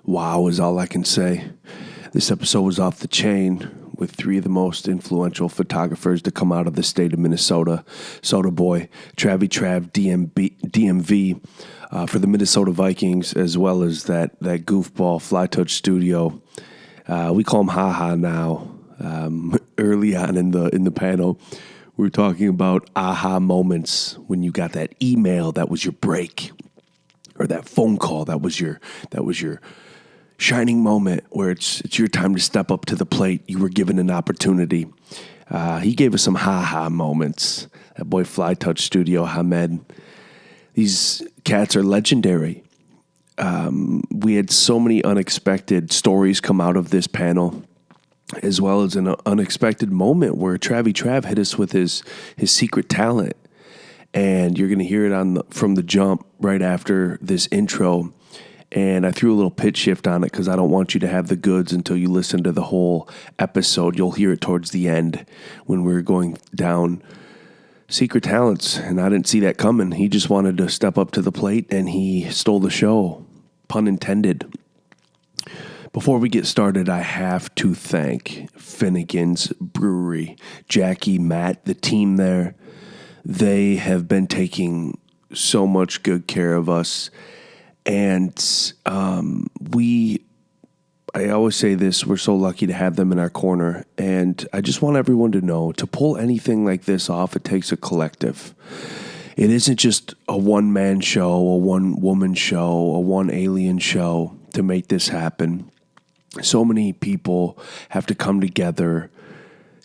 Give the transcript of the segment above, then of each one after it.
Wow is all I can say. This episode was off the chain with three of the most influential photographers to come out of the state of Minnesota. Soda Boy, Travi Trav, DMV for the Minnesota Vikings, as well as that goofball Fly Touch Studio. We call him Ha now. Early on in the panel, we were talking about aha moments when you got that email that was your break, or that phone call that was your shining moment where it's your time to step up to the plate. You were given an opportunity. He gave us some ha moments. That boy Fly Touch Studio, Hamed. These cats are legendary. We had so many unexpected stories come out of this panel, as well as an unexpected moment where Travi Trav hit us with his secret talent. And you're going to hear it from the jump right after this intro. And I threw a little pitch shift on it because I don't want you to have the goods until you listen to the whole episode. You'll hear it towards the end when we're going down secret talents. And I didn't see that coming. He just wanted to step up to the plate and he stole the show. Pun intended. Before we get started, I have to thank Finnegan's Brewery, Jackie, Matt, the team there. They have been taking so much good care of us. And I always say this, we're so lucky to have them in our corner. And I just want everyone to know, to pull anything like this off, it takes a collective. It isn't just a one-man show, a one-woman show, a one-alien show to make this happen. So many people have to come together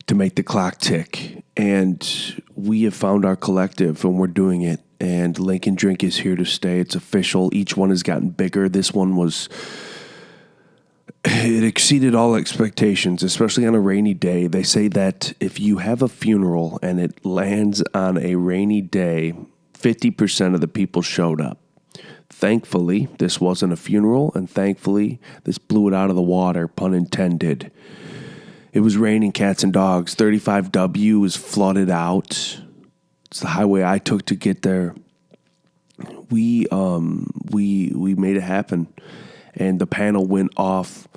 to make the clock tick. And we have found our collective, and we're doing it. And Lincoln Drink is here to stay. It's official. Each one has gotten bigger. This one it exceeded all expectations, especially on a rainy day. They say that if you have a funeral and it lands on a rainy day, 50% of the people showed up. Thankfully, this wasn't a funeral, and thankfully, this blew it out of the water, pun intended. It was raining cats and dogs. 35W was flooded out. It's the highway I took to get there. We made it happen, and the panel went off.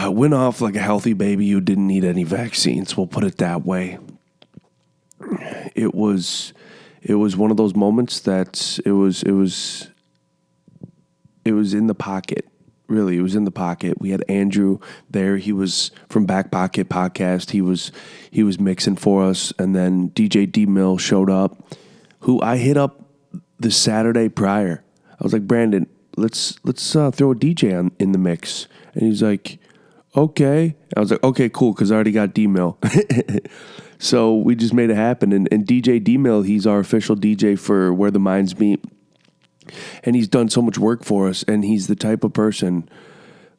Went off like a healthy baby who didn't need any vaccines. We'll put it that way. It was one of those moments that it was in the pocket. Really, it was in the pocket. We had Andrew there. He was from Back Pocket Podcast. He was mixing for us, and then DJ D Mill showed up, who I hit up the Saturday prior. I was like, Brandon, let's throw a DJ in the mix, and he's like, okay. I was like, okay, cool, because I already got D Mill. So we just made it happen, and DJ D Mill, he's our official DJ for Where the Minds Meet. And he's done so much work for us, and he's the type of person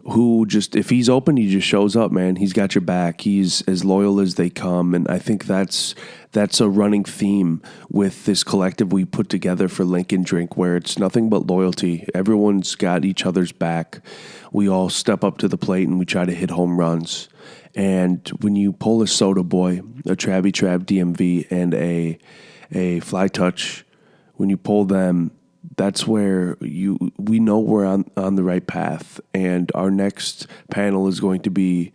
who just, if he's open, he just shows up, man. He's got your back. He's as loyal as they come, and I think that's a running theme with this collective we put together for Lincoln Drink, where it's nothing but loyalty. Everyone's got each other's back. We all step up to the plate, and we try to hit home runs. And when you pull a Soda Boy, a Travi Trav DMV, and a Fly Touch, when you pull them, that's where we know we're on the right path. And our next panel is going to be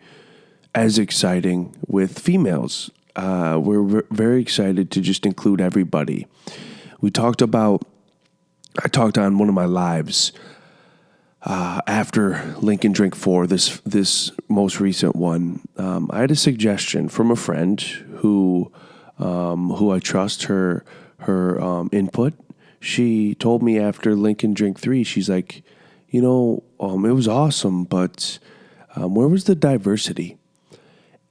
as exciting with females. We're very excited to just include everybody. I talked on one of my lives after Lincoln Drink 4, this most recent one. I had a suggestion from a friend who I trust her input. She told me after Lincoln Drink 3, she's like, it was awesome, but where was the diversity?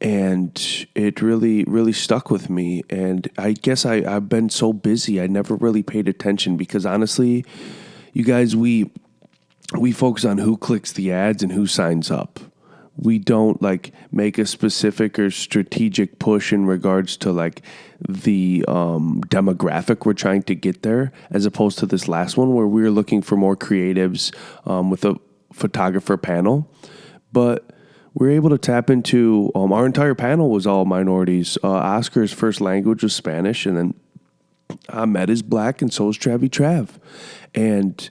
And it really, really stuck with me. And I guess I've been so busy, I never really paid attention because honestly, you guys, we focus on who clicks the ads and who signs up. We don't make a specific or strategic push in regards to the demographic we're trying to get there, as opposed to this last one where we were looking for more creatives with a photographer panel. But we're able to tap into our entire panel was all minorities. Oscar's first language was Spanish, and then Ahmed is black, and so is Travi Trav. And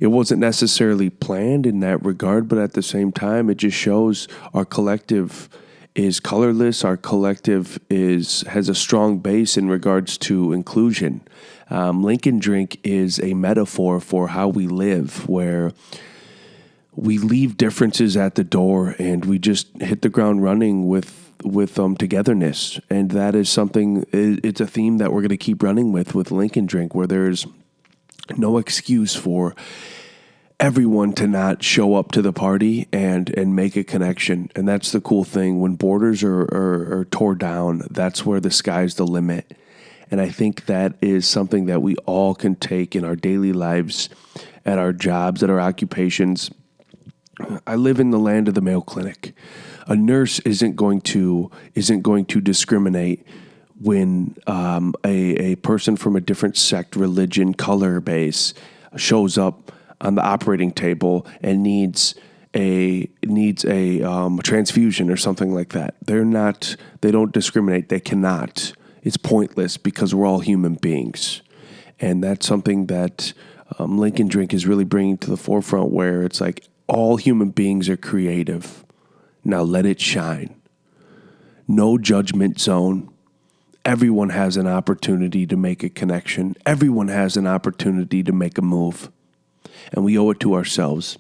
it wasn't necessarily planned in that regard, but at the same time, it just shows our collective is colorless. Our collective has a strong base in regards to inclusion. Lincoln Drink is a metaphor for how we live, where we leave differences at the door and we just hit the ground running with togetherness. And that is something, it's a theme that we're going to keep running with Lincoln Drink, where there's no excuse for everyone to not show up to the party and make a connection. And that's the cool thing. When borders are tore down, that's where the sky's the limit. And I think that is something that we all can take in our daily lives, at our jobs, at our occupations. I live in the land of the Mayo Clinic. A nurse isn't going to discriminate when a person from a different sect, religion, color base shows up on the operating table and needs a transfusion or something like that. They don't discriminate. They cannot. It's pointless because we're all human beings. And that's something that Lincoln Drink is really bringing to the forefront, where it's like all human beings are creative. Now let it shine. No judgment zone. Everyone has an opportunity to make a connection. Everyone has an opportunity to make a move. And we owe it to ourselves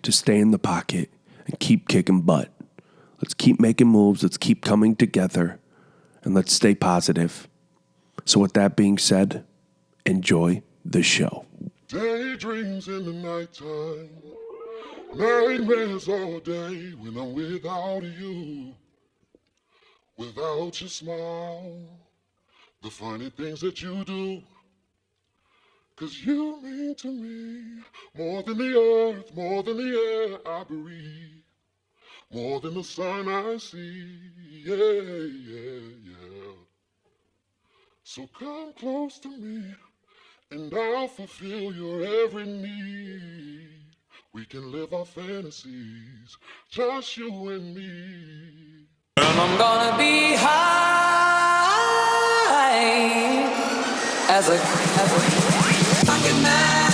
to stay in the pocket and keep kicking butt. Let's keep making moves. Let's keep coming together. And let's stay positive. So with that being said, enjoy the show. Daydreams in the nighttime, nightmares all day when I'm without you, without your smile, the funny things that you do. 'Cause you mean to me more than the earth, more than the air I breathe, more than the sun I see, yeah, yeah, yeah. So come close to me and I'll fulfill your every need. We can live our fantasies, just you and me. And I'm gonna be high as a fucking man.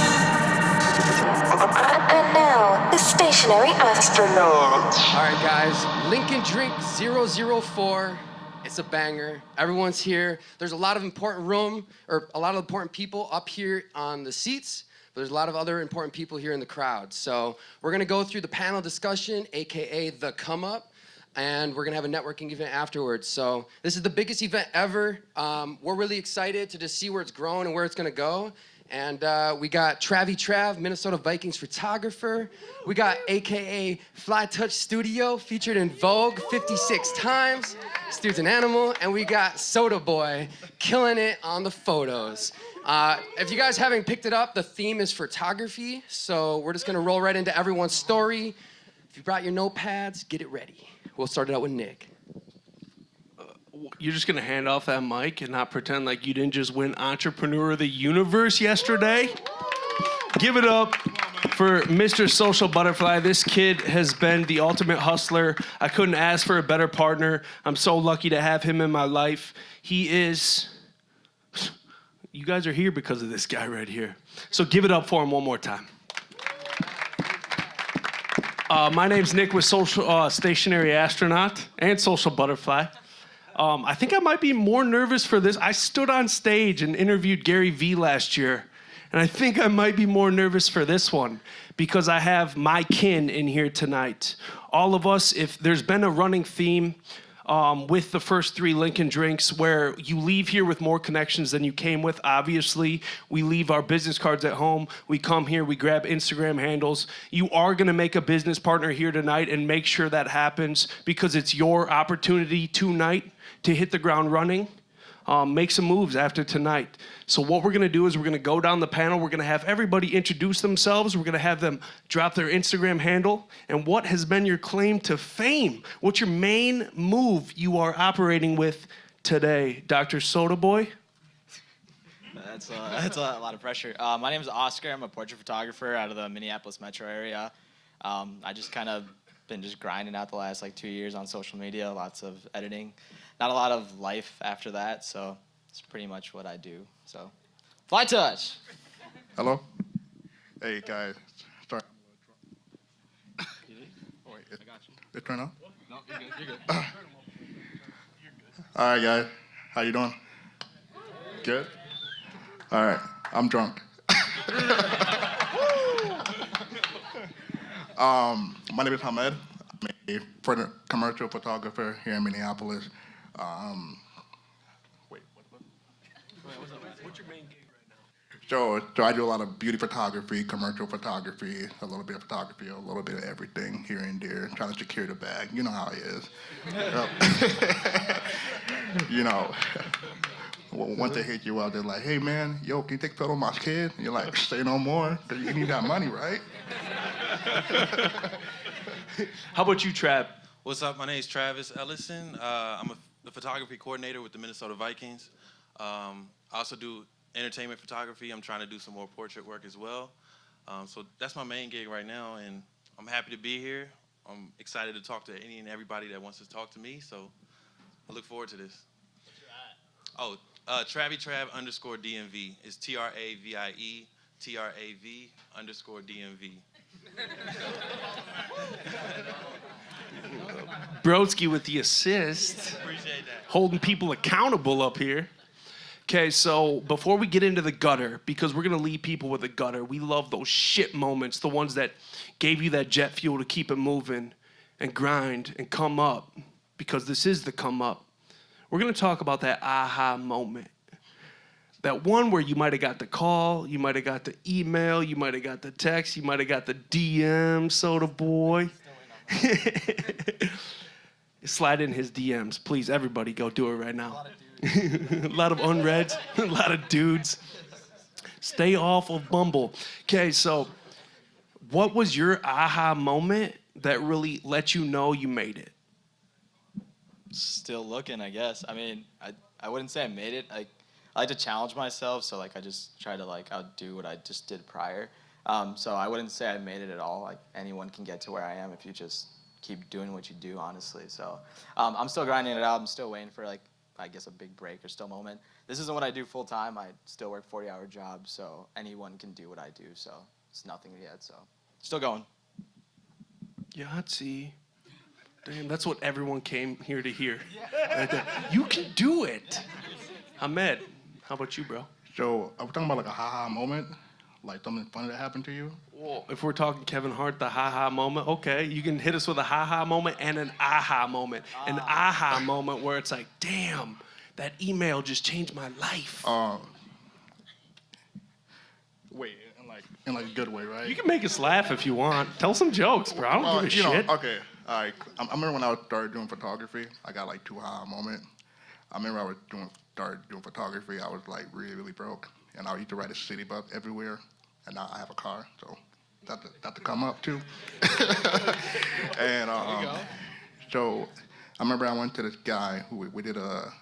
And now, the stationary astronaut. All right, guys. Lincoln Drink 004. It's a banger. Everyone's here. There's a lot of important people up here on the seats, but there's a lot of other important people here in the crowd. So we're gonna go through the panel discussion, AKA the come up, and we're gonna have a networking event afterwards. So this is the biggest event ever. We're really excited to just see where it's growing and where it's gonna go. And we got Trav, Minnesota Vikings photographer. We got AKA Fly Touch Studio, featured in Vogue 56 times. This dude's an animal. And we got Soda Boy, killing it on the photos. If you guys haven't picked it up, the theme is photography. So we're just gonna roll right into everyone's story. If you brought your notepads, get it ready. We'll start it out with Nick. You're just going to hand off that mic and not pretend like you didn't just win Entrepreneur of the Universe yesterday? Give it up for Mr. Social Butterfly. This kid has been the ultimate hustler. I couldn't ask for a better partner. I'm so lucky to have him in my life. He is... You guys are here because of this guy right here. So give it up for him one more time. My name's Nick with Stationary Astronaut and Social Butterfly. I think I might be more nervous for this. I stood on stage and interviewed Gary Vee last year, and I think I might be more nervous for this one because I have my kin in here tonight. All of us, if there's been a running theme with the first three Lincoln Drinks where you leave here with more connections than you came with. Obviously, we leave our business cards at home. We come here, we grab Instagram handles. You are going to make a business partner here tonight and make sure that happens because it's your opportunity tonight to hit the ground running. Make some moves after tonight. So what we're going to do is we're going to go down the panel. We're going to have everybody introduce themselves. We're going to have them drop their Instagram handle. And what has been your claim to fame? What's your main move you are operating with today? Dr. Soda Boy? That's a lot of pressure. My name is Oscar. I'm a portrait photographer out of the Minneapolis metro area. I just kind of been just grinding out the last 2 years on social media, lots of editing. Not a lot of life after that, so it's pretty much what I do. So, Fly Touch. Hello. Hey guys, sorry. Oh, wait, I got you. It's turned on? No, you're good. You're good. All right, guys. How you doing? Good. All right. I'm drunk. My name is Hamed. I'm a commercial photographer here in Minneapolis. Wait, what? What's your main gig right now? So I do a lot of beauty photography, commercial photography, a little bit of photography, a little bit of everything here and there, trying to secure the bag. You know how it is. You know, once they hit you up, they're like, hey man, yo, can you take a photo of my kid? And you're like, say no more, because you need that money, right? How about you, Trav? What's up? My name is Travis Ellison. I'm a photography coordinator with the Minnesota Vikings. I also do entertainment photography. I'm trying to do some more portrait work as well. So that's my main gig right now, and I'm happy to be here. I'm excited to talk to any and everybody that wants to talk to me, so I look forward to this. What's your at? TraviTrav_DMV. It's TRAVIE TRAV_DMV. Brodsky with the assist. Appreciate that. Holding people accountable up here. Okay, so before we get into the gutter, because we're going to leave people with a gutter, we love those shit moments, the ones that gave you that jet fuel to keep it moving and grind and come up, because this is the come up. We're going to talk about that aha moment. That one where you might have got the call, you might have got the email, you might have got the text, you might have got the DM, soda boy. Slide in his DMs. Please, everybody, go do it right now. A lot of unreads, a lot of dudes. Stay off of Bumble. Okay, so what was your aha moment that really let you know you made it? Still looking, I guess. I mean, I wouldn't say I made it. I like to challenge myself, so like I just try to like outdo what I just did prior. So I wouldn't say I made it at all. Like anyone can get to where I am if you just keep doing what you do, honestly. So I'm still grinding it out. I'm still waiting for like, I guess, a big break or still moment. This isn't what I do full time. I still work 40-hour jobs, so anyone can do what I do. So it's nothing yet. So still going. Yahtzee. Damn, that's what everyone came here to hear. Right there. You can do it. Hamed, how about you, bro? So are we talking about like a ha-ha moment? Like something funny that happened to you? Well, if we're talking Kevin Hart, the ha-ha moment, okay, you can hit us with a ha-ha moment and an aha moment. An aha moment where it's like, damn, that email just changed my life. Wait, in like a good way, right? You can make us laugh if you want. Tell some jokes, bro. I don't give a shit. Okay, all right. I remember when I started doing photography, I got like two ha moments. I remember started doing photography. I was like really, really broke, and I used to ride a city bus everywhere. And now I have a car, so that to come up too. And so I remember I went to this guy who we did a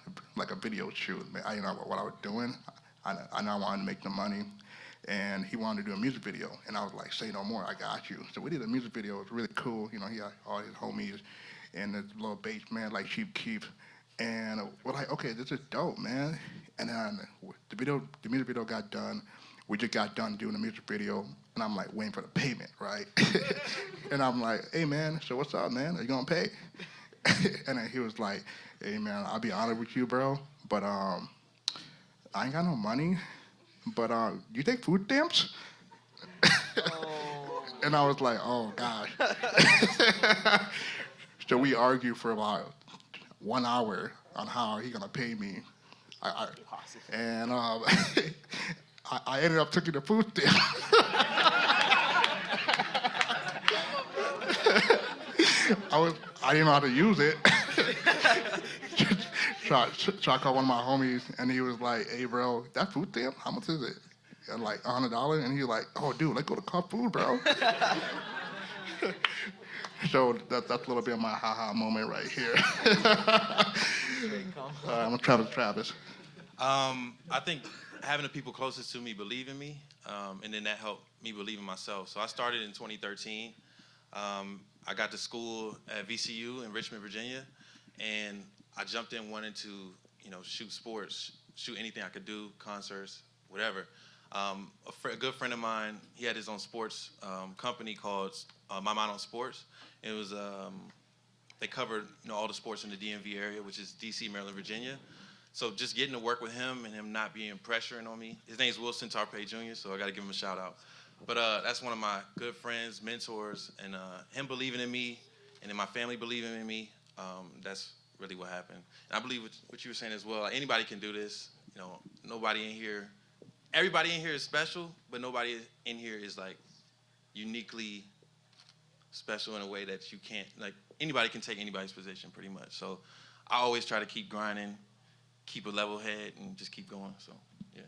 video shoot. I didn't know what I was doing. I know I wanted to make the money, and he wanted to do a music video. And I was like, say no more, I got you. So we did a music video. It was really cool. You know, he had all his homies and this little bass man like Chief Keef. And we're like, okay, this is dope, man. And then the music video got done. We just got done doing the music video, and I'm like waiting for the payment, right? And I'm like, hey man, so what's up, man? Are you gonna pay? And then he was like, hey man, I'll be honest with you, bro, but I ain't got no money, but you take food stamps? Oh. And I was like, oh gosh. So we argued for about 1 hour on how he gonna pay me. And I ended up taking the food stamp. I didn't know how to use it. So I called one of my homies, and he was like, hey, bro, that food stamp, how much is it? And like $100. And he was like, oh, dude, let's go to Cup Food, bro. So that's a little bit of my ha-ha moment right here. I'm Travis. I think having the people closest to me believe in me, and then that helped me believe in myself. So I started in 2013. I got to school at VCU in Richmond, Virginia, and I jumped in wanting to, shoot sports, shoot anything I could do, concerts, whatever. A good friend of mine, he had his own sports company called My Mind on Sports. It was they covered all the sports in the DMV area, which is DC, Maryland, Virginia. So just getting to work with him and him not being pressuring on me. His name's Wilson Tarpey Jr., so I got to give him a shout out. But that's one of my good friends, mentors, and him believing in me, and then my family believing in me. That's really what happened. And I believe what you were saying as well. Like, anybody can do this. Nobody in here. Everybody in here is special, but nobody in here is like uniquely special in a way that you can't. Like, anybody can take anybody's position, pretty much. So I always try to keep grinding, keep a level head, and just keep going. So yeah.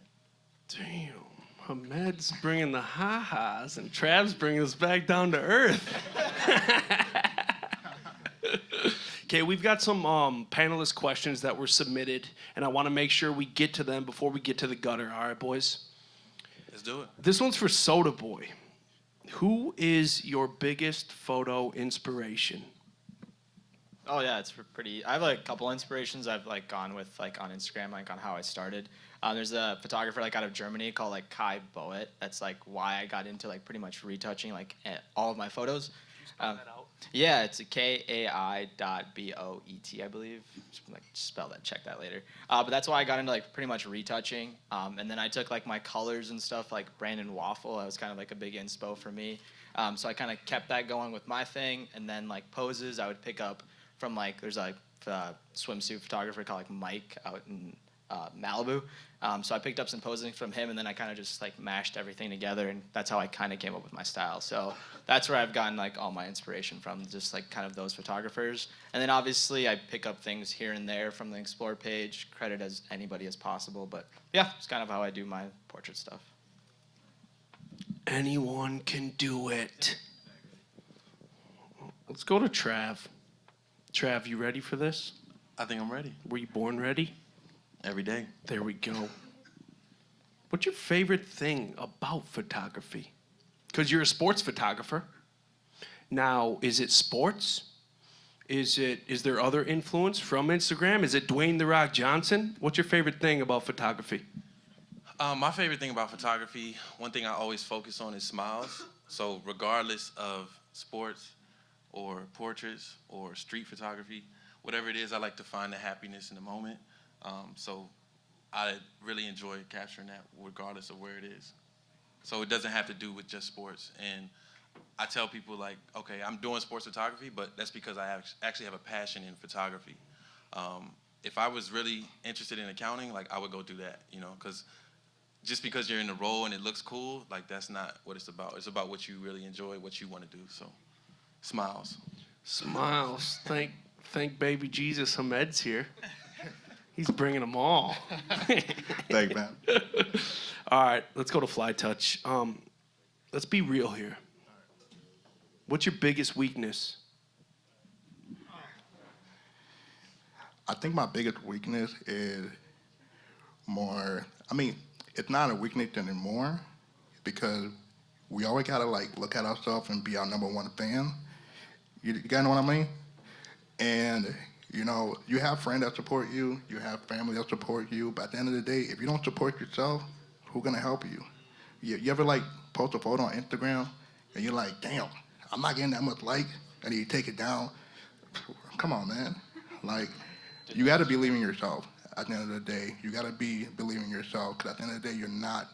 Damn. Hamed's bringing the ha-has, and Trav's bringing us back down to earth. Okay, we've got some panelist questions that were submitted, and I want to make sure we get to them before we get to the gutter. All right, boys? Let's do it. This one's for Soda Boy. Who is your biggest photo inspiration? Oh yeah, it's pretty. I have like a couple inspirations I've like gone with like on Instagram, like on how I started. There's a photographer like out of Germany called like Kai Boet. That's like why I got into like pretty much retouching like all of my photos. Spell that out. Yeah, it's a KAI.BOET, I believe. Just spell that, check that later. But that's why I got into like pretty much retouching. And then I took like my colors and stuff, like Brandon Waffle. That was kind of like a big inspo for me. So I kind of kept that going with my thing. And then like poses, I would pick up from like there's like a swimsuit photographer called like Mike out in Malibu. So I picked up some posing from him, and then I kind of just like mashed everything together, and that's how I kind of came up with my style. So that's where I've gotten like all my inspiration from, just like kind of those photographers. And then obviously I pick up things here and there from the Explore page, credit as anybody as possible. But yeah, it's kind of how I do my portrait stuff. Anyone can do it. Let's go to Trav. Trav, you ready for this? I think I'm ready. Were you born ready? Every day. There we go. What's your favorite thing about photography? Because you're a sports photographer. Now, is it sports? Is there other influence from Instagram? Is it Dwayne "The Rock" Johnson? What's your favorite thing about photography? My favorite thing about photography, one thing I always focus on is smiles. So regardless of sports or portraits or street photography, whatever it is, I like to find the happiness in the moment. So I really enjoy capturing that regardless of where it is. So it doesn't have to do with just sports. And I tell people like, okay, I'm doing sports photography, but that's because I actually have a passion in photography. If I was really interested in accounting, like I would go do that, because just because you're in the role and it looks cool, like that's not what it's about. It's about what you really enjoy, what you want to do. So smiles. Smiles. Thank baby Jesus Hamed's here. He's bringing them all. Thanks, man. All right, let's go to Fly Touch. Let's be real here. What's your biggest weakness? I think my biggest weakness is more, it's not a weakness anymore because we always gotta like look at ourselves and be our number one fan. You guys know what I mean? And you have friends that support you, you have family that support you, but at the end of the day, if you don't support yourself, who's gonna help you? You ever like post a photo on Instagram and you're like, damn, I'm not getting that much like, and you take it down? Come on, man. Like, you gotta believe in yourself at the end of the day. You gotta be believing in yourself, because at the end of the day, you're not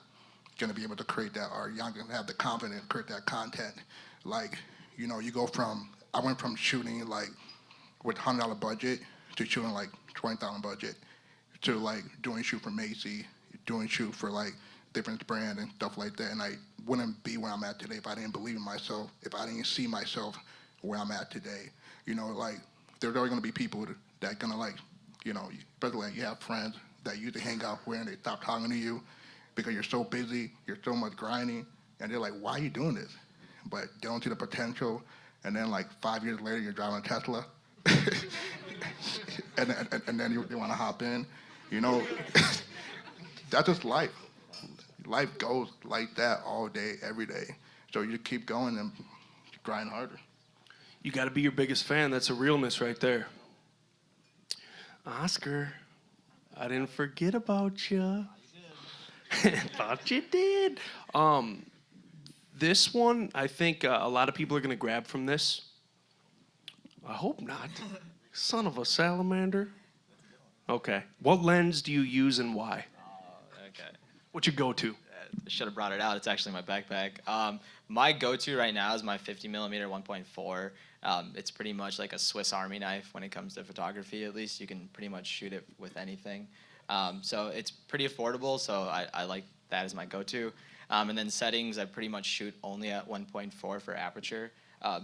gonna be able to create that art. You're not gonna have the confidence to create that content. Like, you I went from shooting like with $100 budget to shooting like $20,000 budget to like doing shoot for Macy, doing shoot for like different brand and stuff like that. And I wouldn't be where I'm at today if I didn't believe in myself, if I didn't see myself where I'm at today. Like there's always gonna be people that gonna like, especially like you have friends that you used to hang out with and they stop talking to you because you're so busy, you're so much grinding, and they're like, why are you doing this? But they don't see the potential, and then like 5 years later, you're driving a Tesla. and then you want to hop in, That's just life. Life goes like that all day, every day. So you keep going and grind harder. You got to be your biggest fan. That's a realness right there. Oscar, I didn't forget about you. Thought you did. This one, I think a lot of people are going to grab from this. I hope not. Son of a salamander. Okay. What lens do you use and why? Okay. What's your go-to? I should have brought it out. It's actually my backpack. My go-to right now is my 50 millimeter 1.4. It's pretty much like a Swiss Army knife when it comes to photography. At least you can pretty much shoot it with anything. So it's pretty affordable. So I like that as my go-to. And then settings, I pretty much shoot only at 1.4 for aperture.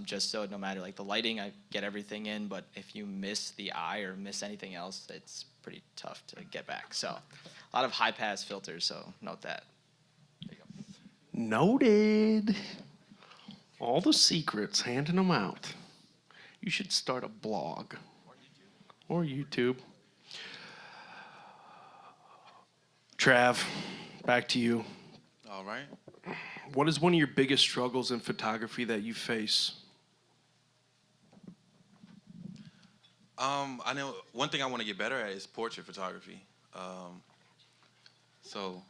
Just so no matter like the lighting, I get everything in. But if you miss the eye or miss anything else, it's pretty tough to get back. So a lot of high pass filters. So note that. Noted. All the secrets, handing them out. You should start a blog. Or YouTube. Trav, back to you. All right. What is one of your biggest struggles in photography that you face? I know one thing I want to get better at is portrait photography. So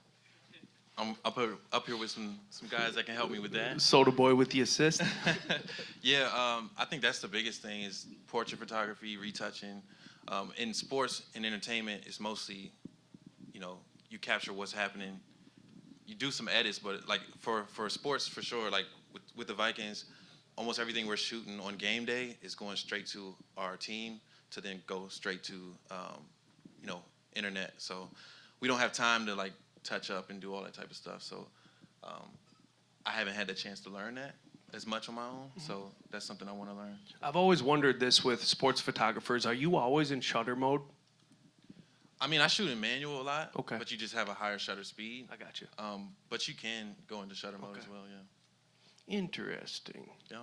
I'm up here with some guys that can help me with that. Soda boy with the assist. Yeah, I think that's the biggest thing is portrait photography, retouching. In sports and entertainment, it's mostly, you capture what's happening. You do some edits, but like for sports, for sure, like with the Vikings, almost everything we're shooting on game day is going straight to our team to then go straight to, internet. So we don't have time to like touch up and do all that type of stuff. So I haven't had the chance to learn that as much on my own. So that's something I want to learn. I've always wondered this with sports photographers. Are you always in shutter mode? I mean, I shoot in manual a lot, Okay. but you just have a higher shutter speed. I got you. But you can go into shutter mode as well, yeah. Interesting. Yeah.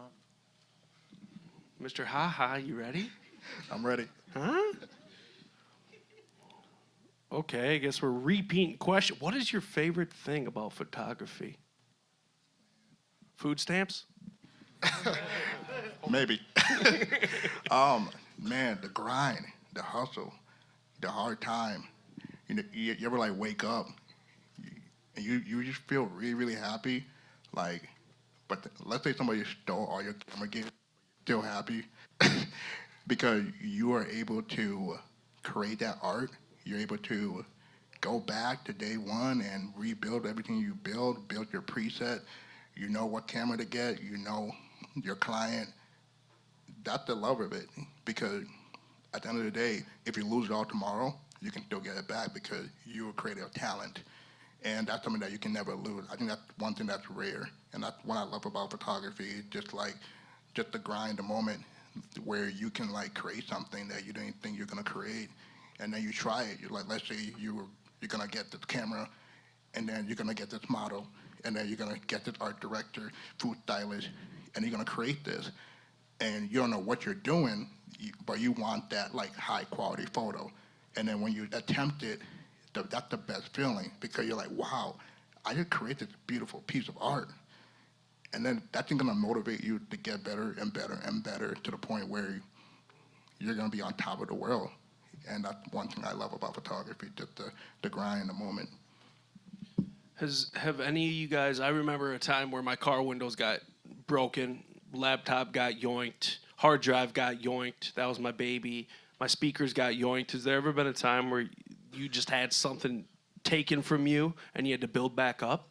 Mr. Ha-Ha, you ready? I'm ready. Huh? Okay, I guess we're repeating question. What is your favorite thing about photography? Food stamps? Maybe. Man, the grind, the hustle, the hard time. You ever like wake up and you just feel really, really happy, like, but let's say somebody stole all your camera gear, still happy because you are able to create that art. You're able to go back to day one and rebuild everything you build your preset. You know what camera to get. You know your client. That's the love of it because at the end of the day, if you lose it all tomorrow, you can still get it back because you were creating a talent. And that's something that you can never lose. I think that's one thing that's rare. And that's what I love about photography, just the grind, the moment where you can like create something that you didn't think you're gonna create. And then you try it. You're like, let's say you're gonna get this camera and then you're gonna get this model and then you're gonna get this art director, food stylist, and you're gonna create this. And you don't know what you're doing, but you want that like high quality photo. And then when you attempt it, that's the best feeling because you're like, wow, I just created this beautiful piece of art. And then that's gonna motivate you to get better and better and better to the point where you're gonna be on top of the world. And that's one thing I love about photography, just the grind, the moment. Have any of you guys, I remember a time where my car windows got broken, laptop got yoinked, hard drive got yoinked, that was my baby, my speakers got yoinked. Has there ever been a time where you just had something taken from you and you had to build back up?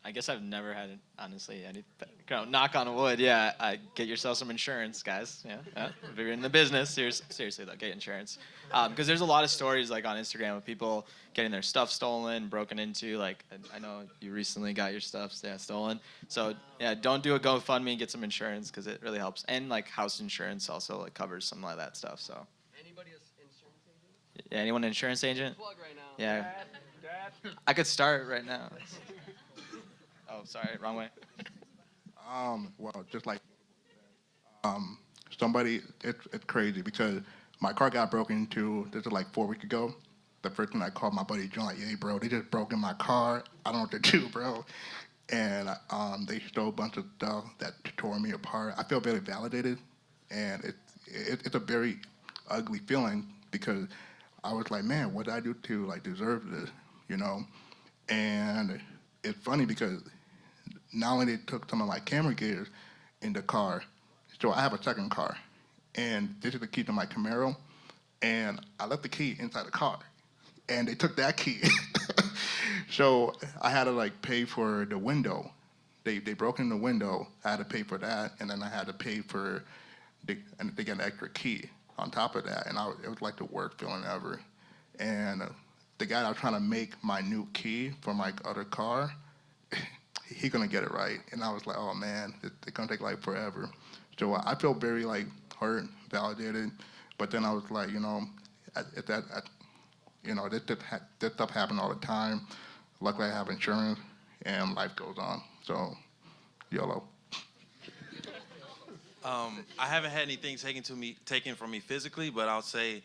I guess I've never had, honestly, anything. Knock on wood, yeah. Get yourself some insurance, guys. Yeah. If you're in the business, seriously though, get insurance. Because there's a lot of stories like on Instagram of people getting their stuff stolen, broken into. Like I know you recently got your stuff stolen. So yeah, don't do a GoFundMe. Get some insurance because it really helps. And like house insurance also like covers some of that stuff. So. Anybody an insurance agent? Yeah, anyone an insurance agent? Plug right now. Yeah. Dad. I could start right now. Oh, sorry, wrong way. Well, just like somebody, it's crazy because my car got broken into. This is like 4 weeks ago. The first thing I called my buddy John, like, "Hey, bro, they just broke in my car. I don't know what to do, bro." And they stole a bunch of stuff that tore me apart. I feel very validated, and it's a very ugly feeling because I was like, man, what did I do to like deserve this, you know? And it's funny because not only they took some of my camera gears in the car, so I have a second car, and this is the key to my Camaro, and I left the key inside the car, and they took that key. So I had to like pay for the window. They broke in the window. I had to pay for that, and then I had to pay for and they get an extra key on top of that, and it was like the worst feeling ever. And the guy that was trying to make my new key for my other car, he gonna get it right. And I was like, oh man, it's gonna take like forever. So I feel very like hurt, validated. But then I was like, this stuff happen all the time. Luckily I have insurance and life goes on. So YOLO. I haven't had anything taken from me physically, but I'll say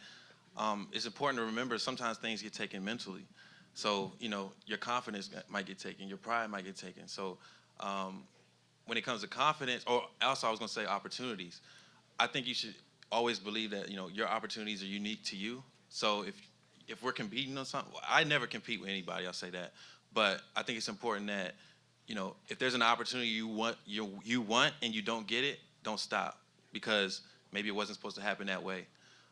it's important to remember sometimes things get taken mentally. So, your confidence might get taken, your pride might get taken. So when it comes to confidence, or also I was gonna say opportunities, I think you should always believe that, your opportunities are unique to you. So if we're competing on something, I never compete with anybody, I'll say that. But I think it's important that, if there's an opportunity you want and you don't get it, don't stop, because maybe it wasn't supposed to happen that way.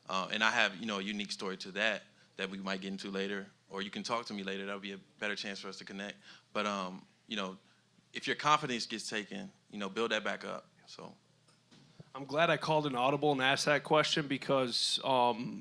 And I have, a unique story to that we might get into later, or you can talk to me later. That'll be a better chance for us to connect. But, if your confidence gets taken, build that back up. So. I'm glad I called an audible and asked that question because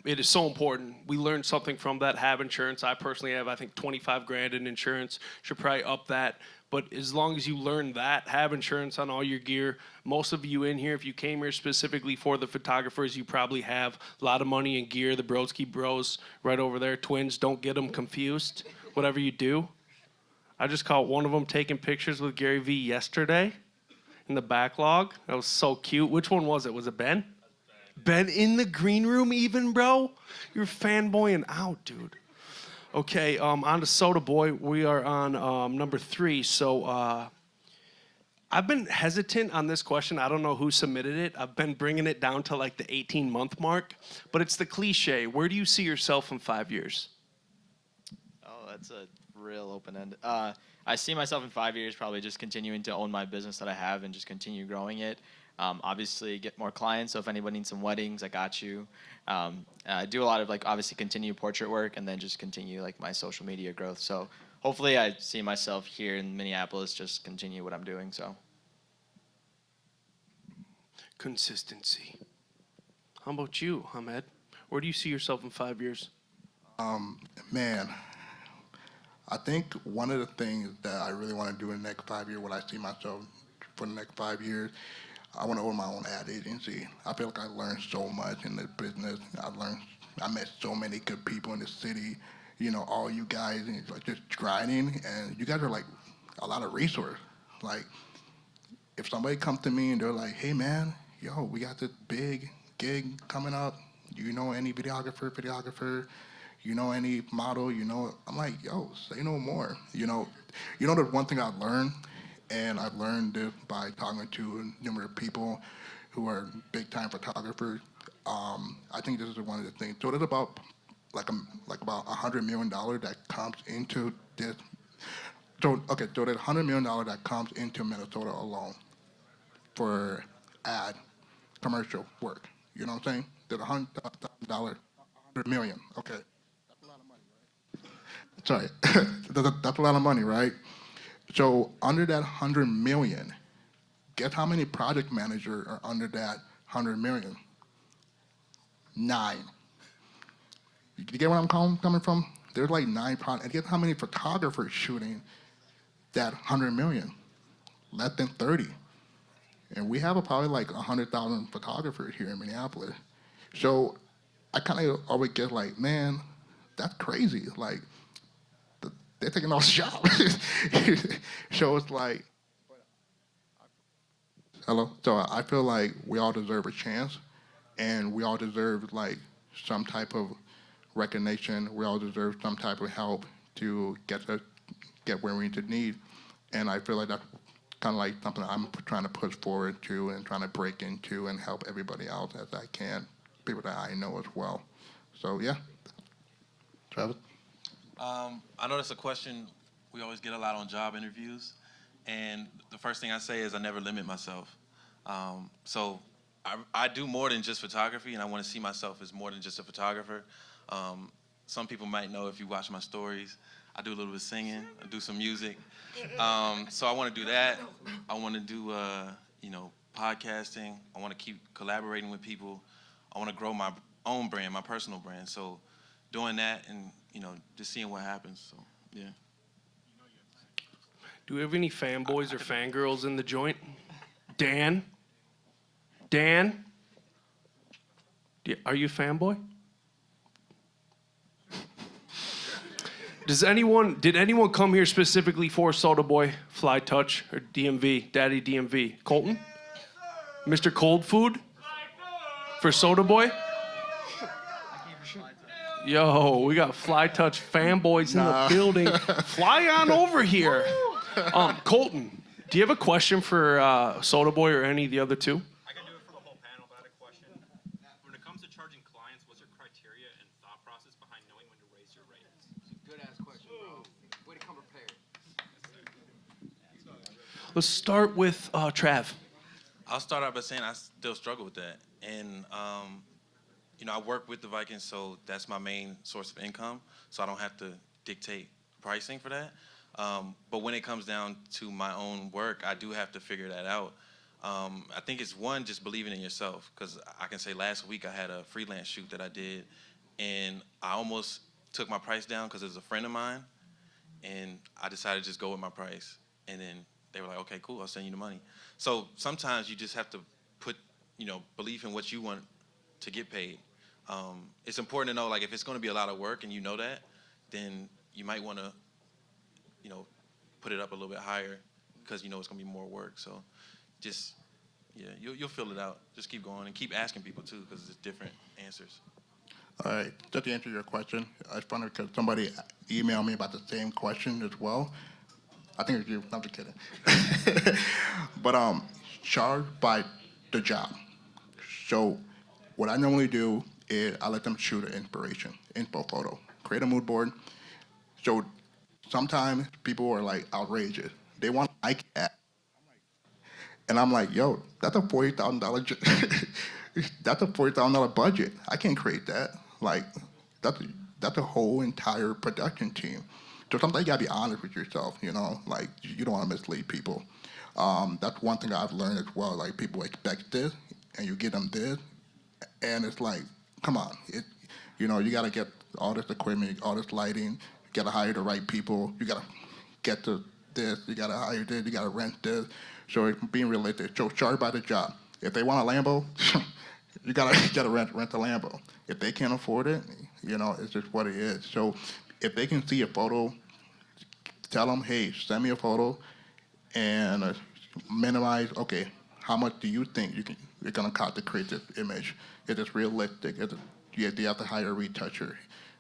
it is so important. We learned something from that. Have insurance. I personally have, I think, 25 grand in insurance. Should probably up that. But as long as you learn that, have insurance on all your gear. Most of you in here, if you came here specifically for the photographers, you probably have a lot of money in gear. The Brodsky Bros right over there, twins. Don't get them confused. Whatever you do. I just caught one of them taking pictures with Gary Vee yesterday in the backlog. That was so cute. Which one was it? Was it Ben? Ben in the green room even, bro? You're fanboying out, dude. Okay, on to Soda Boy. We are on number 3. So I've been hesitant on this question. I don't know who submitted it. I've been bringing it down to like the 18-month mark. But it's the cliche. Where do you see yourself in 5 years? Oh, that's a real open end. I see myself in 5 years probably just continuing to own my business that I have and just continue growing it. Obviously, get more clients. So if anyone needs some weddings, I got you. I do a lot of obviously continue portrait work and then just continue my social media growth. So hopefully, I see myself here in Minneapolis just continue what I'm doing. So Consistency. How about you, Ahmed? Where do you see yourself in 5 years? Man, I think one of the things that I really want to do in the next 5 years, what I see myself for the next 5 years, I want to own my own ad agency. I feel like I learned so much in this business. I met so many good people in the city. All you guys just grinding, and you guys are like a lot of resource. Like, if somebody comes to me and they're like, "Hey man, we got this big gig coming up. Do you know any videographer? You know any model? I'm like, say no more. There's one thing I've learned, and I've learned this by talking to numerous people who are big time photographers. I think this is one of the things. So there's about about $100 million that comes into this. So there's $100 million that comes into Minnesota alone for ad commercial work. You know what I'm saying? There's $100 million. Okay. Sorry, that's a lot of money, right? So under that 100 million, guess how many project managers are under that 100 million? 9. You get where I'm coming from? There's like 9 projects. And guess how many photographers shooting that 100 million? Less than 30. And we have probably like 100,000 photographers here in Minneapolis. So I kind of always get like, man, that's crazy. Like, they're taking all the jobs. So it's like, hello? So I feel like we all deserve a chance, and we all deserve like some type of recognition. We all deserve some type of help to get where we need. And I feel like that's kind of like something I'm trying to push forward to and trying to break into and help everybody else as I can, people that I know as well. So yeah. Travis? I know that's a question we always get a lot on job interviews, and the first thing I say is I never limit myself. So I do more than just photography, and I want to see myself as more than just a photographer. Um, some people might know if you watch my stories, I do a little bit of singing, I do some music. So I want to do that. I want to do, podcasting. I want to keep collaborating with people. I want to grow my own brand, my personal brand. So doing that and, just seeing what happens. So, yeah. Do we have any fanboys or fangirls in the joint? Dan? Dan? Are you a fanboy? Did anyone come here specifically for Soda Boy, Fly Touch, or DMV, Daddy DMV? Colton? Mr. Cold Food? For Soda Boy? Yo, we got Fly Touch fanboys in the building. Fly on over here. Colton, do you have a question for Soda Boy or any of the other two? I can do it for the whole panel, but I had a question. When it comes to charging clients, what's your criteria and thought process behind knowing when to raise your rates? Good ass question, bro. Way to come prepared. Let's start with Trav. I'll start out by saying I still struggle with that. And, I work with the Vikings, so that's my main source of income. So I don't have to dictate pricing for that. But when it comes down to my own work, I do have to figure that out. I think it's one, just believing in yourself. Because I can say last week I had a freelance shoot that I did, and I almost took my price down because it was a friend of mine. And I decided to just go with my price. And then they were like, okay, cool, I'll send you the money. So sometimes you just have to put, belief in what you want to get paid. It's important to know, like, if it's going to be a lot of work and you know that, then you might want to, put it up a little bit higher because you know it's going to be more work. So just, you'll fill it out. Just keep going and keep asking people, too, because it's different answers. All right, just to answer your question, it's funny because somebody emailed me about the same question as well. I think it's you. I'm just kidding. But charged by the job. So what I normally do is I let them shoot an info photo, create a mood board. So sometimes people are like outrageous. They want a Nike hat. And I'm like, yo, that's a $40,000. That's a $40,000 budget. I can't create that. Like, that's a whole entire production team. So sometimes you gotta be honest with yourself. Like you don't want to mislead people. That's one thing I've learned as well. Like people expect this, and you give them this, and it's like, come on, you gotta get all this equipment, all this lighting. You gotta hire the right people. You gotta get to this. You gotta hire this. You gotta rent this. So it's being realistic. So charge by the job. If they want a Lambo, you gotta rent a Lambo. If they can't afford it, it's just what it is. So if they can see a photo, tell them, hey, send me a photo, and minimize. Okay, how much do you think you're gonna cost to create this image? Is it realistic? Do you have to hire a retoucher?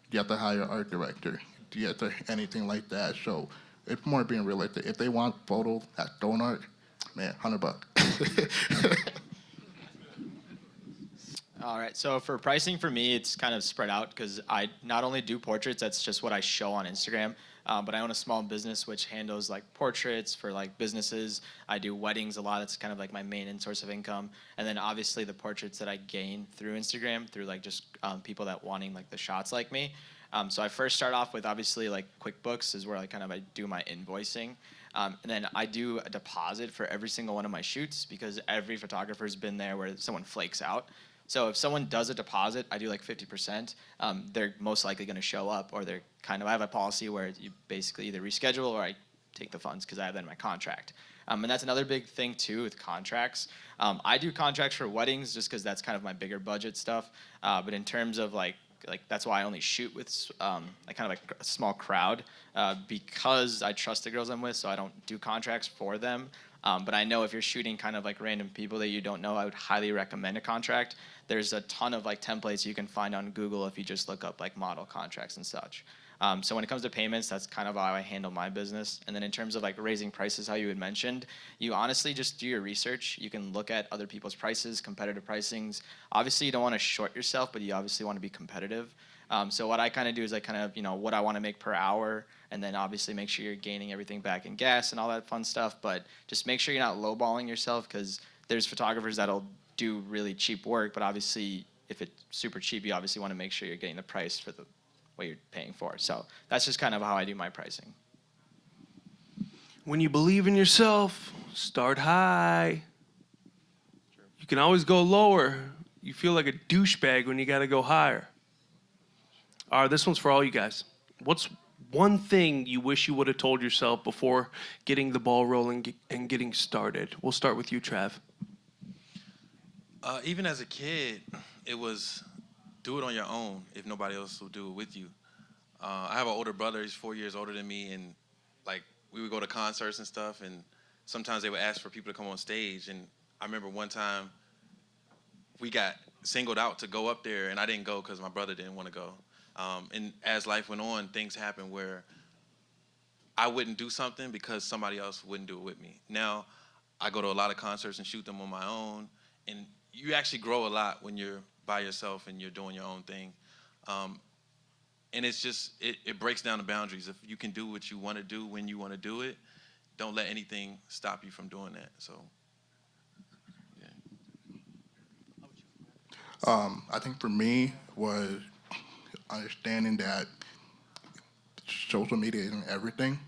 Do you have to hire an art director? Do you have to anything like that? So it's more being realistic. If they want photos at Stone Art, man, $100. All right, so for pricing for me, it's kind of spread out because I not only do portraits, that's just what I show on Instagram, but I own a small business which handles like portraits for like businesses. I do weddings a lot. That's kind of like my main source of income. And then obviously the portraits that I gain through Instagram, through like just people that wanting like the shots like me. So I first start off with obviously like QuickBooks is where I do my invoicing. And then I do a deposit for every single one of my shoots because every photographer's been there where someone flakes out. So if someone does a deposit, I do like 50%. They're most likely going to show up, or I have a policy where you basically either reschedule or I take the funds because I have that in my contract. And that's another big thing too with contracts. I do contracts for weddings just because that's kind of my bigger budget stuff. But in terms of like that's why I only shoot with a small crowd because I trust the girls I'm with, so I don't do contracts for them. But I know if you're shooting kind of like random people that you don't know, I would highly recommend a contract. There's a ton of like templates you can find on Google if you just look up like model contracts and such. So when it comes to payments, that's kind of how I handle my business. And then in terms of like raising prices, how you had mentioned, you honestly just do your research. You can look at other people's prices, competitive pricings. Obviously, you don't want to short yourself, but you obviously want to be competitive. So what I kind of do is I kind of, what I want to make per hour, and then obviously make sure you're gaining everything back in gas and all that fun stuff. But just make sure you're not lowballing yourself, because there's photographers that'll do really cheap work, but obviously if it's super cheap, you obviously want to make sure you're getting the price for the what you're paying for. So that's just kind of how I do my pricing. When you believe in yourself, start high. You can always go lower. You feel like a douchebag when you got to go higher. All right, this one's for all you guys. What's one thing you wish you would have told yourself before getting the ball rolling and getting started? We'll start with you, Trav. Even as a kid, it was do it on your own if nobody else will do it with you. I have an older brother. He's 4 years older than me, and like we would go to concerts and stuff, and sometimes they would ask for people to come on stage. And I remember one time we got singled out to go up there, and I didn't go because my brother didn't want to go. And as life went on, things happened where I wouldn't do something because somebody else wouldn't do it with me. Now I go to a lot of concerts and shoot them on my own, and you actually grow a lot when you're by yourself and you're doing your own thing. And it's just, it breaks down the boundaries. If you can do what you want to do when you want to do it, don't let anything stop you from doing that. So, yeah. I think for me was understanding that social media isn't everything.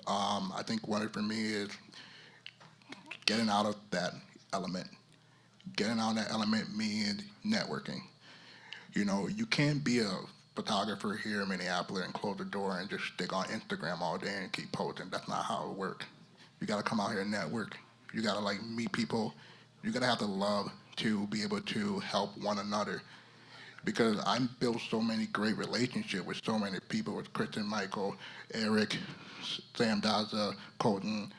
I think one for me is getting out of that element. Getting out of that element means networking. You can't be a photographer here in Minneapolis and close the door and just stick on Instagram all day and keep posting. That's not how it works. You gotta come out here and network. You gotta meet people. You gotta have the love to be able to help one another. Because I built so many great relationships with so many people, with Kristen, Michael, Eric, Sam Daza, Colton,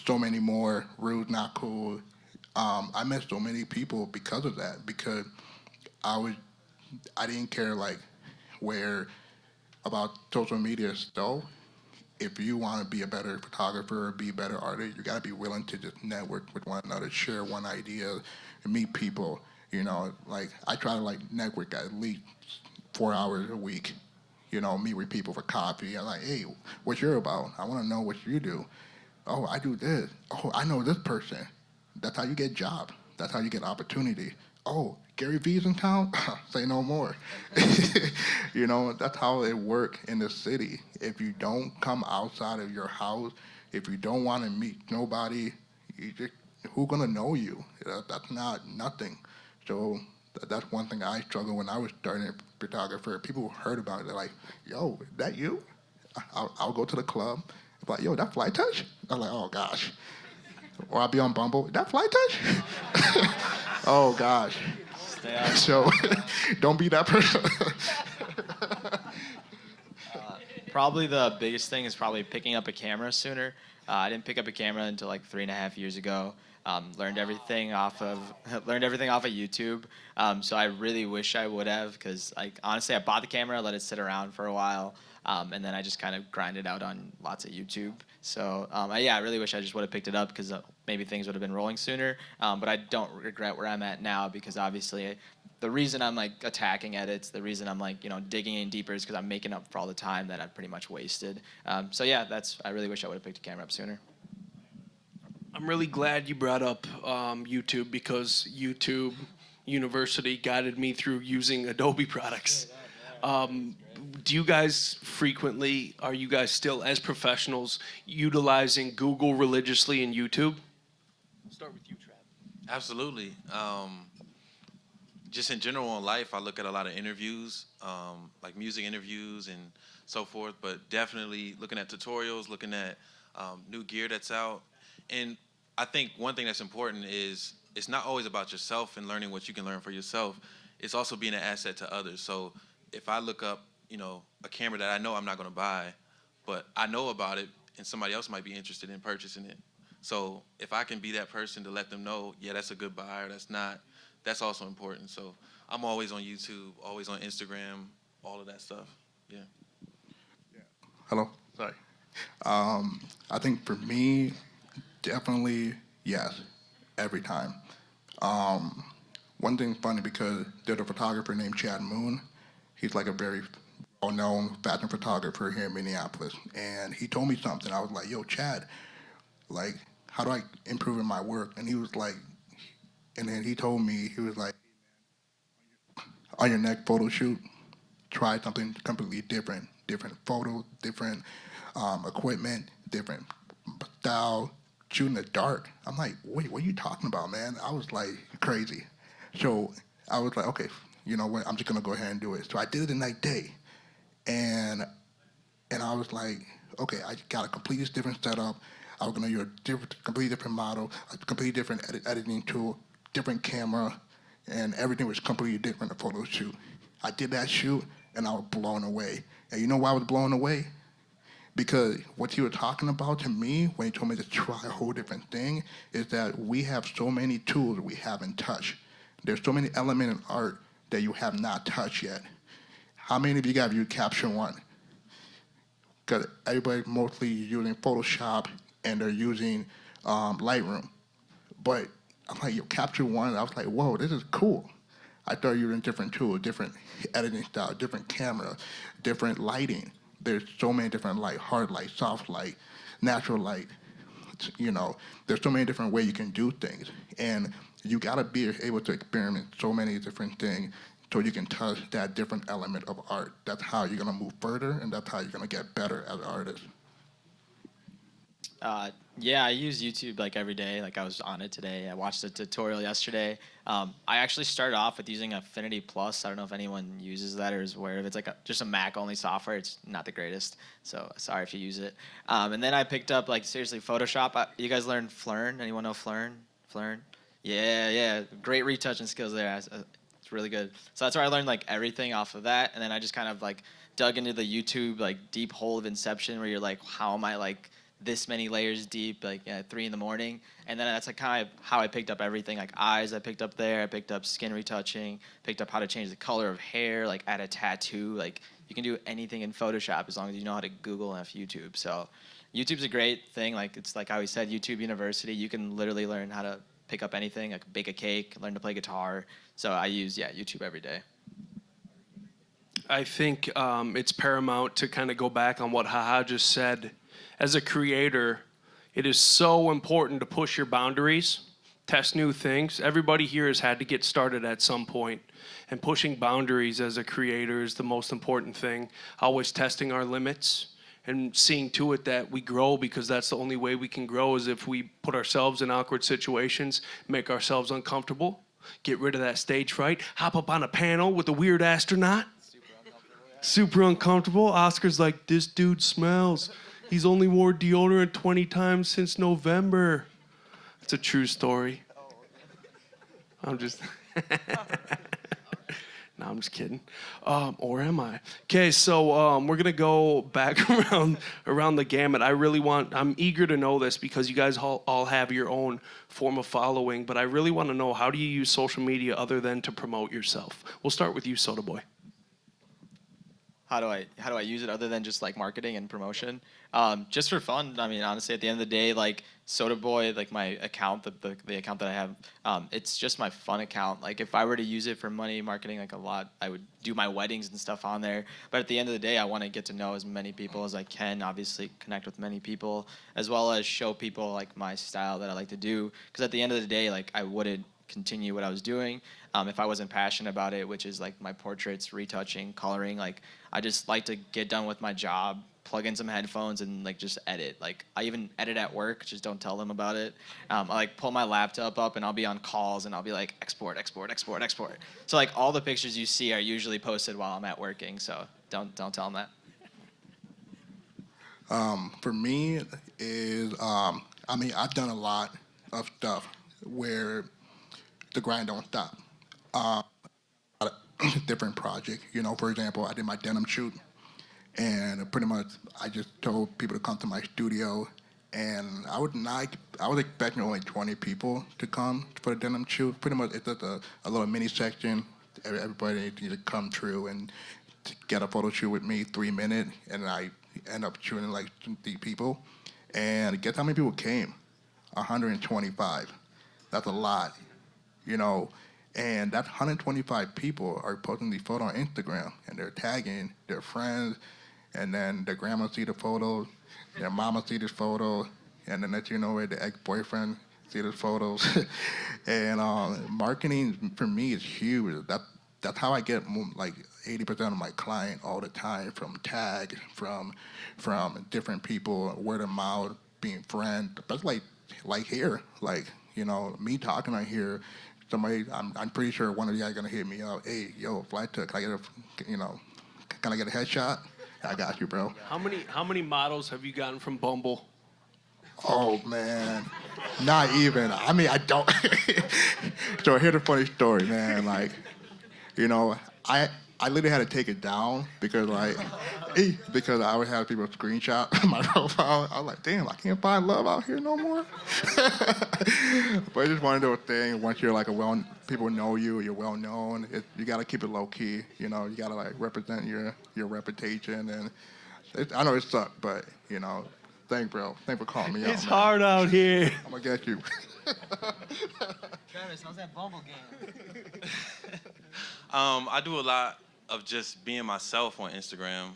so many more, Rude, Not Cool. I met so many people because of that, because I didn't care where about social media stuff. If you want to be a better photographer or be a better artist, you got to be willing to just network with one another, share one idea, and meet people. I try to network at least 4 hours a week. Meet with people for coffee. I'm like, hey, what you're about? I want to know what you do. Oh, I do this. Oh, I know this person. That's how you get job. That's how you get opportunity. Oh, Gary V's in town? Say no more. That's how it works in the city. If you don't come outside of your house, if you don't want to meet nobody, who gonna know you? That's not nothing. So that's one thing I struggled when I was starting a photographer. People heard about it. They're like, yo, is that you? I'll go to the club. Be like, yo, that Fly Touch? I'm like, oh gosh. Or I'll be on Bumble. That Fly Touch? Oh gosh. So don't be that person. Probably the biggest thing is probably picking up a camera sooner. I didn't pick up a camera until 3.5 years ago. Learned everything off of YouTube. So I really wish I would have, because honestly, I bought the camera, let it sit around for a while, and then I just kind of grinded out on lots of YouTube. So I really wish I just would have picked it up, because maybe things would have been rolling sooner. But I don't regret where I'm at now, because obviously the reason I'm attacking edits, the reason I'm digging in deeper is because I'm making up for all the time that I've pretty much wasted. I really wish I would have picked a camera up sooner. I'm really glad you brought up YouTube, because YouTube University guided me through using Adobe products. Do you guys are you guys still, as professionals, utilizing Google religiously in YouTube? Start with you, Trav. Absolutely. Just in general in life, I look at a lot of interviews, like music interviews and so forth, but definitely looking at tutorials, looking at new gear that's out. And I think one thing that's important is it's not always about yourself and learning what you can learn for yourself. It's also being an asset to others. So if I look up, a camera that I know I'm not going to buy, but I know about it and somebody else might be interested in purchasing it. So if I can be that person to let them know, yeah, that's a good buy or that's not, that's also important. So I'm always on YouTube, always on Instagram, all of that stuff. Yeah. Hello? Sorry. I think for me, definitely yes, every time. One thing funny, because there's a photographer named Chad Moon. He's like a very well-known fashion photographer here in Minneapolis. And he told me something. I was like, yo, Chad, like, how do I improve in my work? And he was like, and then he told me, he was like, on your next photo shoot, try something completely different. Different photos, different equipment, different style, shoot in the dark. I'm like, wait, what are you talking about, man? I was like, crazy. So I was like, okay, you know what? I'm just gonna go ahead and do it. So I did it the next day, and I was like, okay, I got a completely different setup. I was gonna use a completely different model, a completely different editing tool, different camera, and everything was completely different. A photo shoot. I did that shoot, and I was blown away. And you know why I was blown away? Because what you were talking about to me when you told me to try a whole different thing is that we have so many tools we haven't touched. There's so many elements in art that you have not touched yet. How many of you guys use Capture One? Because everybody mostly using Photoshop and they're using Lightroom. But I'm like, yo, Capture One, I was like, whoa, this is cool. I started using different tools, different editing style, different camera, different lighting. There's so many different light, hard light, soft light, natural light. You know, there's so many different ways you can do things. And you gotta be able to experiment so many different things so you can touch that different element of art. That's how you're gonna move further and that's how you're gonna get better as an artist. Yeah, I use YouTube like every day. Like I was on it today. I watched a tutorial yesterday. I actually started off with using Affinity Plus. I don't know if anyone uses that or is aware of it. It's like just a Mac only software. It's not the greatest, so sorry if you use it. And then I picked up like seriously Photoshop. You guys learned Flern? Anyone know Flern? Flern? Yeah. Great retouching skills there. It's really good. So that's where I learned like everything off of that. And then I just kind of like dug into the YouTube like deep hole of Inception where you're like, how am I like this many layers deep, like at 3 in the morning, and then that's like kind of how I picked up everything. Like eyes, I picked up there. I picked up skin retouching. Picked up how to change the color of hair, like add a tattoo. Like you can do anything in Photoshop as long as you know how to Google and YouTube. So YouTube's a great thing. Like it's like how we said, YouTube University. You can literally learn how to pick up anything, like bake a cake, learn to play guitar. So I use YouTube every day. I think it's paramount to kind of go back on what Haha just said. As a creator, it is so important to push your boundaries, test new things. Everybody here has had to get started at some point, and pushing boundaries as a creator is the most important thing. Always testing our limits and seeing to it that we grow, because that's the only way we can grow is if we put ourselves in awkward situations, make ourselves uncomfortable, get rid of that stage fright, hop up on a panel with a weird astronaut. Super uncomfortable. Oscar's like, this dude smells. He's only wore deodorant 20 times since November. It's a true story. I'm just... No, I'm just kidding. Or am I? Okay, so we're going to go back around the gamut. I'm eager to know this because you guys all have your own form of following, but I really want to know, how do you use social media other than to promote yourself? We'll start with you, Soda Boy. How do I use it other than just like marketing and promotion? Just for fun. I mean, honestly, at the end of the day, like Soda Boy, like my account, the account that I have, it's just my fun account. Like if I were to use it for money marketing, like a lot, I would do my weddings and stuff on there. But at the end of the day, I want to get to know as many people as I can. Obviously, connect with many people, as well as show people like my style that I like to do. Because at the end of the day, like I wouldn't continue what I was doing if I wasn't passionate about it, which is like my portraits, retouching, coloring. Like I just like to get done with my job, plug in some headphones, and like just edit. Like I even edit at work, just don't tell them about it. I like pull my laptop up and I'll be on calls and I'll be like export. So like all the pictures you see are usually posted while I'm at working. So don't tell them that. For me is, I've done a lot of stuff where the grind don't stop. Different project. You know, for example, I did my denim shoot, and pretty much I just told people to come to my studio, and I was expecting only 20 people to come for the denim shoot. Pretty much it's just a little mini section. Everybody needs to come through and to get a photo shoot with me, 3 minutes, and I end up shooting like 3 people. And guess how many people came? 125. That's a lot, you know. And that 125 people are posting these photos on Instagram, and they're tagging their friends, and then their grandma see the photos, their mama see this photo, and then next you know it, the ex-boyfriend see the photos. And marketing for me is huge. That's how I get like 80% of my client all the time, from tag, from different people, word of mouth, being friends. But like here, like me talking on here. Somebody, I'm pretty sure one of you guys gonna hit me up. Hey, yo, flight took. Can I get can I get a headshot? I got you, bro. How many models have you gotten from Bumble? Oh man, not even. I mean, I don't. So here's a funny story, man. Like, I literally had to take it down because because I would have people screenshot my profile. I was like, damn, I can't find love out here no more. But it's just one of those things. Once you're like people know you, you're well known. You gotta keep it low key. You gotta like represent your reputation. And I know it sucks, but thanks, bro. Thanks for calling me out. It's hard out here. I'm gonna get you. Travis, how's that Bumble game? I do a lot of just being myself on Instagram.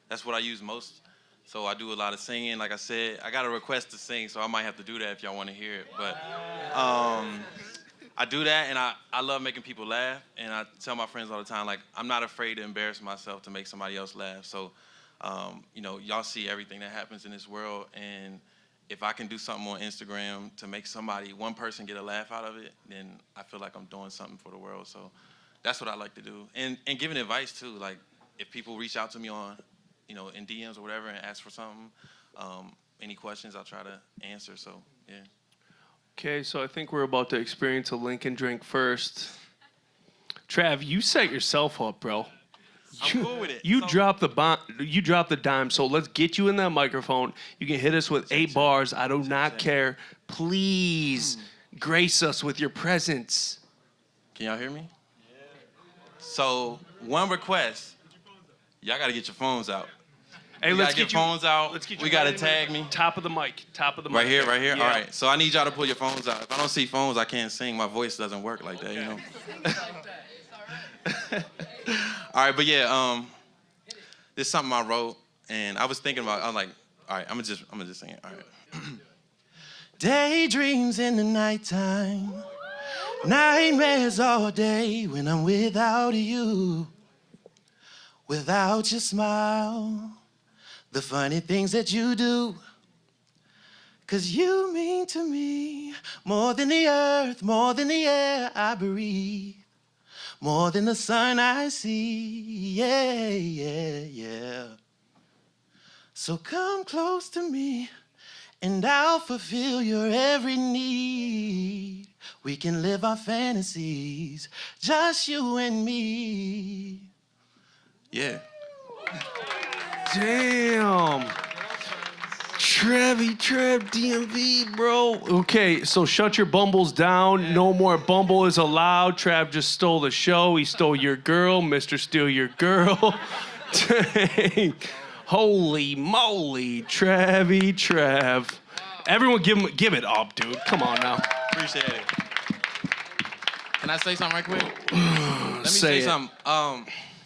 That's what I use most. So I do a lot of singing. Like I said, I got a request to sing, so I might have to do that if y'all want to hear it. But I do that, and I love making people laugh. And I tell my friends all the time, like, I'm not afraid to embarrass myself to make somebody else laugh. So, y'all see everything that happens in this world, and if I can do something on Instagram to make one person get a laugh out of it, then I feel like I'm doing something for the world. So that's what I like to do. And giving advice too. Like if people reach out to me on, in DMs or whatever and ask for something, any questions, I'll try to answer. So yeah. Okay, so I think we're about to experience a Lincoln drink first. Trav, you set yourself up, bro. I'm cool with it. You dropped the dime, so let's get you in that microphone. You can hit us with 8 bars. I do not care. Please grace us with your presence. Can y'all hear me? Yeah. So one request, y'all gotta get your phones out. Hey, let's get your phones out. We gotta tag me. Top of the mic. Right here. Yeah. All right. So I need y'all to pull your phones out. If I don't see phones, I can't sing. My voice doesn't work like that, All right, but yeah, this is something I wrote, and I was thinking about. I was like, all right, I'm gonna just sing it. All right. Daydreams in the nighttime, nightmares all day when I'm without you, without your smile, the funny things that you do. 'Cause you mean to me more than the earth, more than the air I breathe. More than the sun I see, yeah, yeah, yeah. So come close to me, and I'll fulfill your every need. We can live our fantasies, just you and me. Yeah. Damn. Trev DMV, bro. Okay, so shut your bumbles down. No more Bumble is allowed. Trav just stole the show. He stole your girl. Mr. Steal Your Girl. Dang. Holy moly, Trav. Everyone give it up, dude. Come on now. Appreciate it. Can I say something right quick? Let me say something.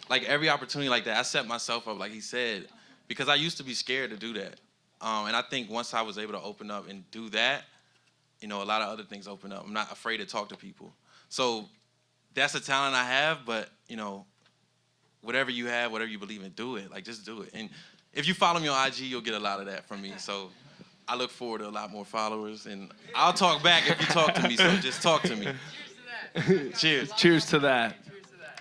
Like every opportunity like that, I set myself up, like he said, because I used to be scared to do that. And I think once I was able to open up and do that, a lot of other things open up. I'm not afraid to talk to people. So that's a talent I have, but, whatever you have, whatever you believe in, do it. Like, just do it. And if you follow me on IG, you'll get a lot of that from me. So I look forward to a lot more followers. And I'll talk back if you talk to me, so just talk to me. Cheers. Cheers to that.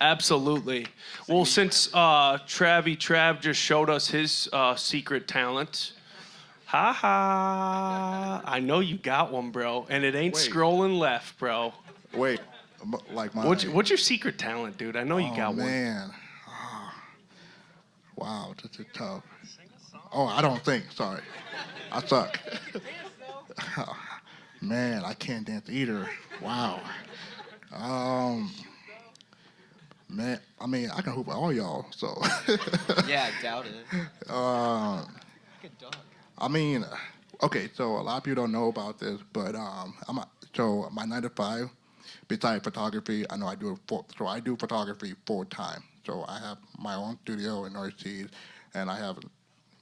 Absolutely. Well, since Trav just showed us his secret talent, I know you got one, bro, and it ain't scrolling left, bro. Wait, like my. What's your secret talent, dude? I know you got one. Man. Oh, wow, this is tough. Oh, I don't think. Sorry, I suck. Man, I can't dance either. Wow. Man, I mean, I can hoop with all y'all, so. Yeah, I doubt it. Good dog. I mean, okay, so a lot of people don't know about this, but so my 9 to 5 besides photography, I know I do so I do photography full time. So I have my own studio in North Seas, and I have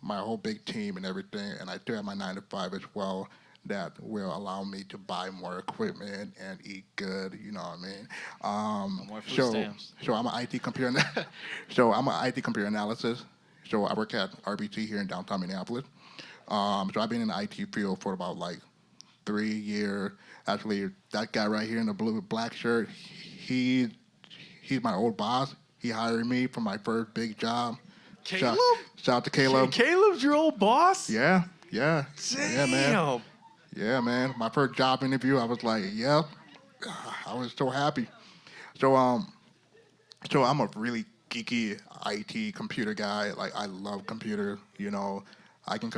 my whole big team and everything, and I still have my 9 to 5 as well that will allow me to buy more equipment and eat good. You know what I mean? More food stamps. So I'm an IT computer. So I'm an IT computer analysis. So I work at RBC here in downtown Minneapolis. So I've been in the IT field for about like 3 years. Actually, that guy right here in the blue black shirt, he's my old boss. He hired me for my first big job. Caleb? Shout out to Caleb. Caleb's your old boss? Yeah. Damn. Yeah, man. Yeah, man. My first job interview, I was like, yep. I was so happy. So so I'm a really geeky IT computer guy. Like I love computers. You know, I can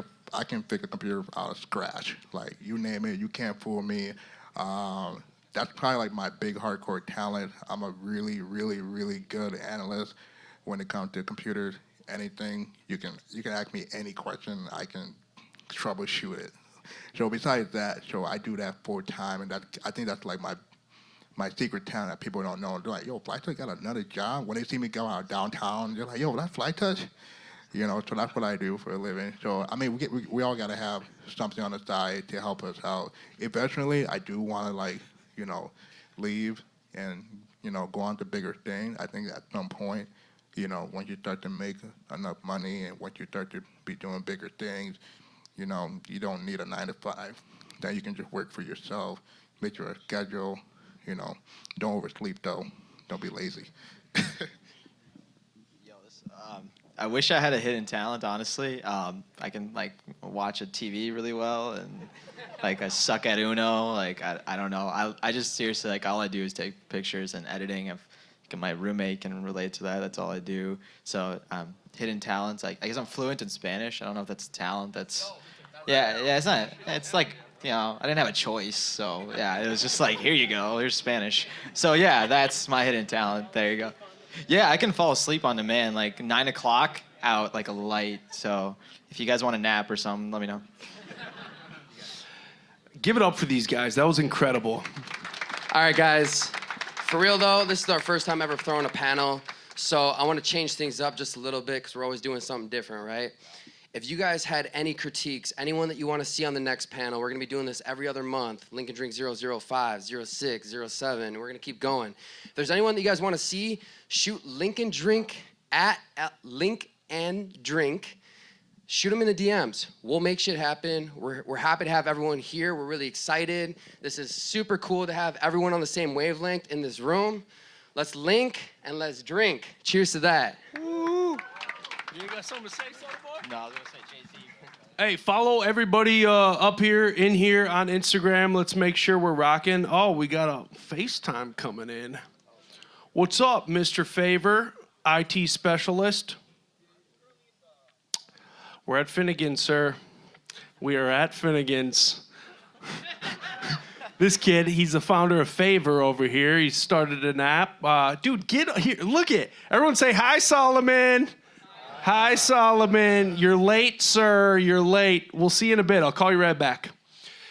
fix a computer out of scratch. Like you name it, you can't fool me. That's probably like my big hardcore talent. I'm a really, really, really good analyst when it comes to computers. Anything you can ask me any question, I can troubleshoot it. So besides that, so I do that full time, and I think that's like my secret talent that people don't know. They're like, yo, Fly Touch got another job. When they see me go out downtown, they're like, yo, that's Fly Touch? You know, so that's what I do for a living. So, I mean, we all got to have something on the side to help us out. Eventually, I do want to, like, you know, leave and, you know, go on to bigger things. I think at some point, you know, when you start to make enough money and once you start to be doing bigger things, you know, you don't need a 9 to 5. Then you can just work for yourself, make your schedule, you know. Don't oversleep, though. Don't be lazy. I wish I had a hidden talent, honestly. I can, like, watch a TV really well, and, like, I suck at Uno. Like, I don't know. I just seriously, like, all I do is take pictures and editing. My roommate can relate to that. That's all I do. So, hidden talents. I guess I'm fluent in Spanish. I don't know if that's a talent. Yeah, it's not. It's like, you know, I didn't have a choice. So, yeah, it was just like, here you go. Here's Spanish. So, yeah, that's my hidden talent. There you go. Yeah, I can fall asleep on demand, like 9 o'clock out like a light. So if you guys want a nap or something, let me know. Give it up for these guys. That was incredible. All right, guys. For real, though, this is our first time ever throwing a panel. So I want to change things up just a little bit because we're always doing something different, right? If you guys had any critiques, anyone that you want to see on the next panel, we're going to be doing this every other month. Lincoln Drink 005, 06, 07. We're going to keep going. If there's anyone that you guys want to see, shoot Lincoln Drink at Link and Drink. Shoot them in the DMs. We'll make shit happen. We're happy to have everyone here. We're really excited. This is super cool to have everyone on the same wavelength in this room. Let's link and let's drink. Cheers to that. Woo. You got something to say, Soulboy? No, I was going to say Jay-Z. Hey, follow everybody up here, in here on Instagram. Let's make sure we're rocking. Oh, we got a FaceTime coming in. What's up, Mr. Favor, IT specialist? We're at Finnegan's, sir. We are at Finnegan's. This kid, he's the founder of Favor over here. He started an app. Dude, get here. Look it. Everyone say hi, Solomon. Hi, Solomon. You're late, sir. You're late. We'll see you in a bit. I'll call you right back.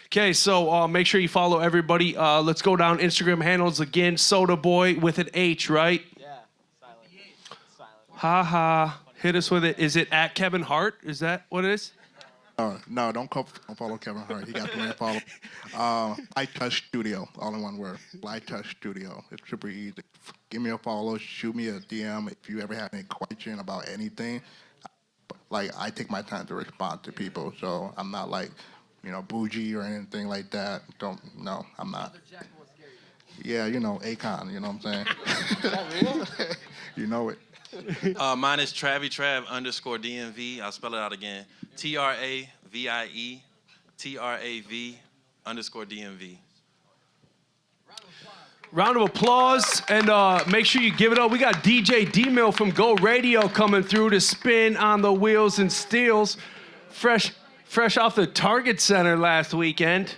Okay, so make sure you follow everybody. Let's go down Instagram handles again. Soda Boy with an H, right? Yeah, silent. Ha ha. Hit us with it. Is it at Kevin Hart? Is that what it is? No, don't follow Kevin Hart. He got the man follow. Light Touch Studio, all in one word. Light Touch Studio. It's super easy. Give me a follow. Shoot me a DM if you ever have any question about anything. Like, I take my time to respond to people, so I'm not like, you know, bougie or anything like that. No, I'm not. Yeah, you know, Akon, you know what I'm saying? Is that real? You know it. Mine is Trav_DMV. I'll spell it out again. TRAVIE TRAV_DMV. Round of applause, and make sure you give it up. We got DJ D-Mill from Go Radio coming through to spin on the wheels and steels. Fresh off the Target Center last weekend.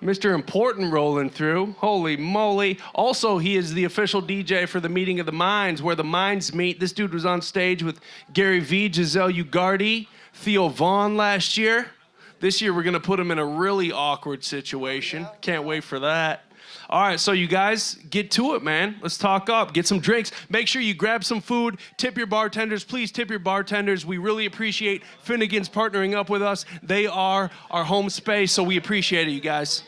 Mr. Important rolling through. Holy moly. Also, he is the official DJ for the Meeting of the Minds, where the minds meet. This dude was on stage with Gary Vee, Giselle Ugardi, Theo Vaughn last year. This year, we're going to put him in a really awkward situation. Can't wait for that. All right, so you guys get to it, man. Let's talk up. Get some drinks. Make sure you grab some food. Tip your bartenders. Please tip your bartenders. We really appreciate Finnegan's partnering up with us. They are our home space, so we appreciate it, you guys.